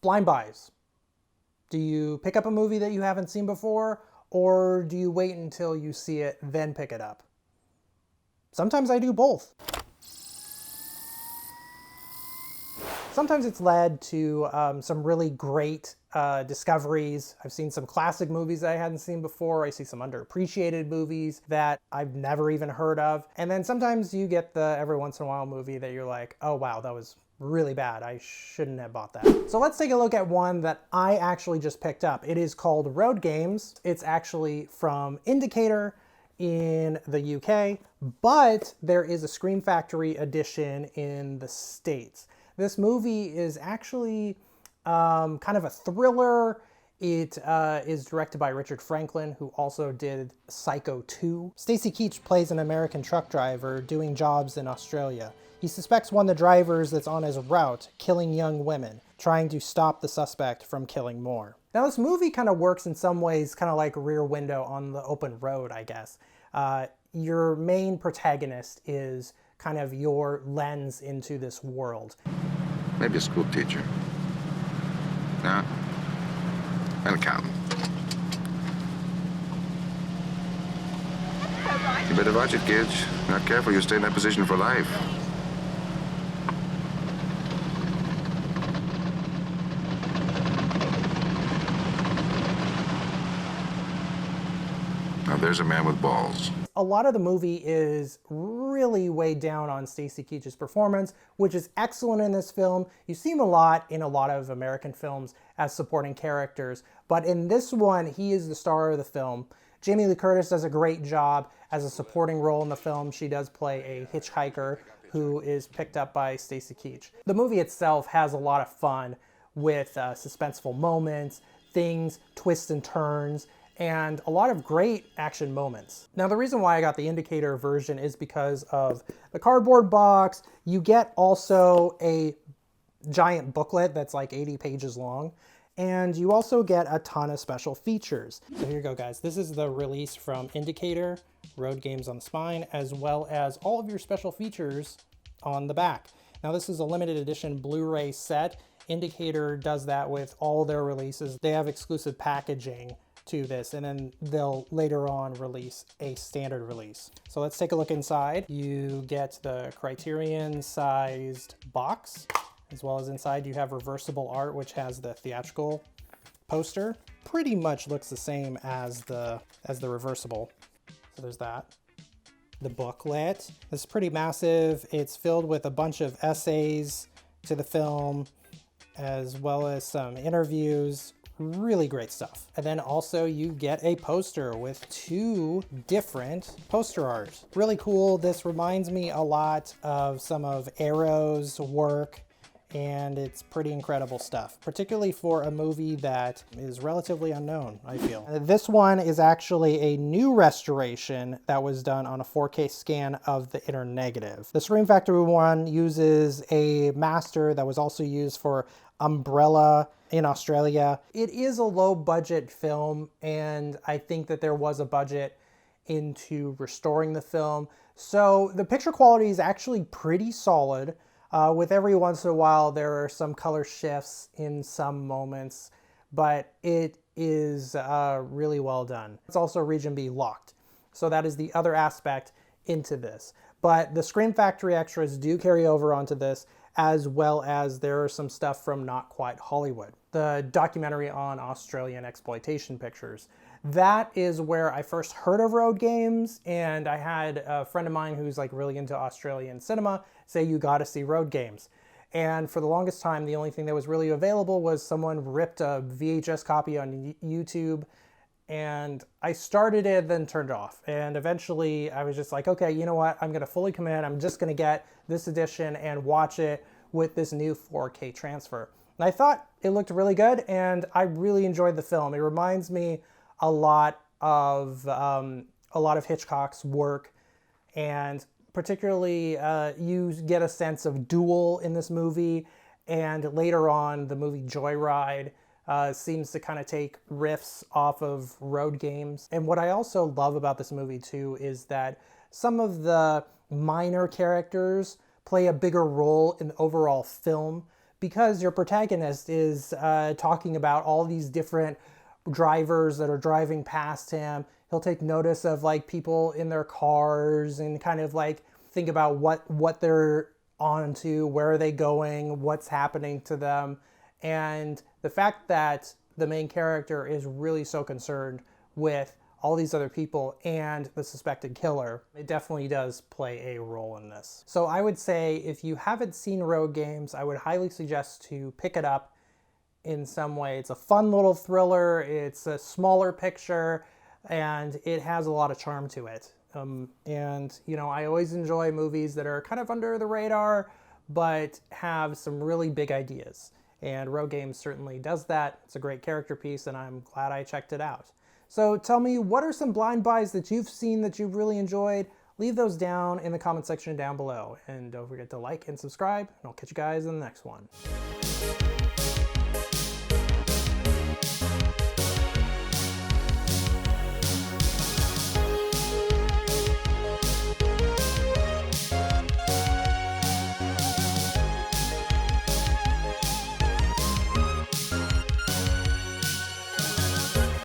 Blind buys. Do you pick up a movie that you haven't seen before, or do you wait until you see it, then pick it up? Sometimes I do both. Sometimes it's led to some really great discoveries. I've seen some classic movies that I hadn't seen before. I see some underappreciated movies that I've never even heard of. And then sometimes you get the every once in a while movie that you're like, oh wow, that was really bad. I shouldn't have bought that. So let's take a look at one that I actually just picked up. It is called Road Games. It's actually from Indicator in the UK, but there is a Scream Factory edition in the States. This movie is actually kind of a thriller. It is directed by Richard Franklin, who also did Psycho 2. Stacy Keach plays an American truck driver doing jobs in Australia. He suspects one of the drivers that's on his route killing young women, trying to stop the suspect from killing more. Now this movie kind of works in some ways kind of like Rear Window on the open road, I guess. Your main protagonist is kind of your lens into this world. Maybe a school teacher. No? An accountant. You better watch it, kids. Not careful, you'll stay in that position for life. Now there's a man with balls. A lot of the movie is really weighed down on Stacy Keach's performance, which is excellent in this film. You see him a lot in a lot of American films as supporting characters, but in this one, he is the star of the film. Jamie Lee Curtis does a great job as a supporting role in the film. She does play a hitchhiker who is picked up by Stacy Keach. The movie itself has a lot of fun with suspenseful moments, things, twists and turns, and a lot of great action moments. Now the reason why I got the Indicator version is because of the cardboard box. You get also a giant booklet that's like 80 pages long, and you also get a ton of special features. So here you go, guys. This is the release from Indicator, Road Games on the spine, as well as all of your special features on the back. Now this is a limited edition Blu-ray set. Indicator does that with all their releases. They have exclusive packaging to this, and then they'll later on release a standard release. So let's take a look inside. You get the Criterion sized box, as well as inside you have reversible art, which has the theatrical poster. Pretty much looks the same as the reversible. So there's that. The booklet is pretty massive. It's filled with a bunch of essays to the film, as well as some interviews. Really great stuff. And then also you get a poster with 2 different poster art. Really cool. This reminds me a lot of some of Arrow's work, and it's pretty incredible stuff, particularly for a movie that is relatively unknown, I feel. This one is actually a new restoration that was done on a 4K scan of the inner negative. The Scream Factory one uses a master that was also used for Umbrella in Australia. It is a low budget film, and I think that there was a budget into restoring the film. So the picture quality is actually pretty solid. With every once in a while, there are some color shifts in some moments, but it is really well done. It's also Region B locked. So that is the other aspect into this. But the Scream Factory extras do carry over onto this, as well as there are some stuff from Not Quite Hollywood, the documentary on Australian exploitation pictures. That is where I first heard of Road Games, and I had a friend of mine who's like really into Australian cinema say, you gotta see Road Games. And for the longest time, the only thing that was really available was someone ripped a VHS copy on YouTube, and I started it, then turned it off. And eventually I was just like, okay, you know what? I'm gonna fully commit. I'm just gonna get this edition and watch it with this new 4K transfer. And I thought it looked really good, and I really enjoyed the film. It reminds me a lot of Hitchcock's work, and particularly you get a sense of duel in this movie, and later on the movie Joyride seems to kind of take riffs off of Road Games. And what I also love about this movie too is that some of the minor characters play a bigger role in the overall film, because your protagonist is talking about all these different drivers that are driving past him. He'll take notice of like people in their cars and kind of like think about what they're onto, where are they going, what's happening to them. And the fact that the main character is really so concerned with all these other people and the suspected killer, it definitely does play a role in this. So I would say if you haven't seen Road Games, I would highly suggest to pick it up in some way. It's a fun little thriller, it's a smaller picture, and it has a lot of charm to it. And you know, I always enjoy movies that are kind of under the radar, but have some really big ideas. And Road Games certainly does that. It's a great character piece, and I'm glad I checked it out. So tell me, what are some blind buys that you've seen that you've really enjoyed? Leave those down in the comment section down below. And don't forget to like and subscribe, and I'll catch you guys in the next one.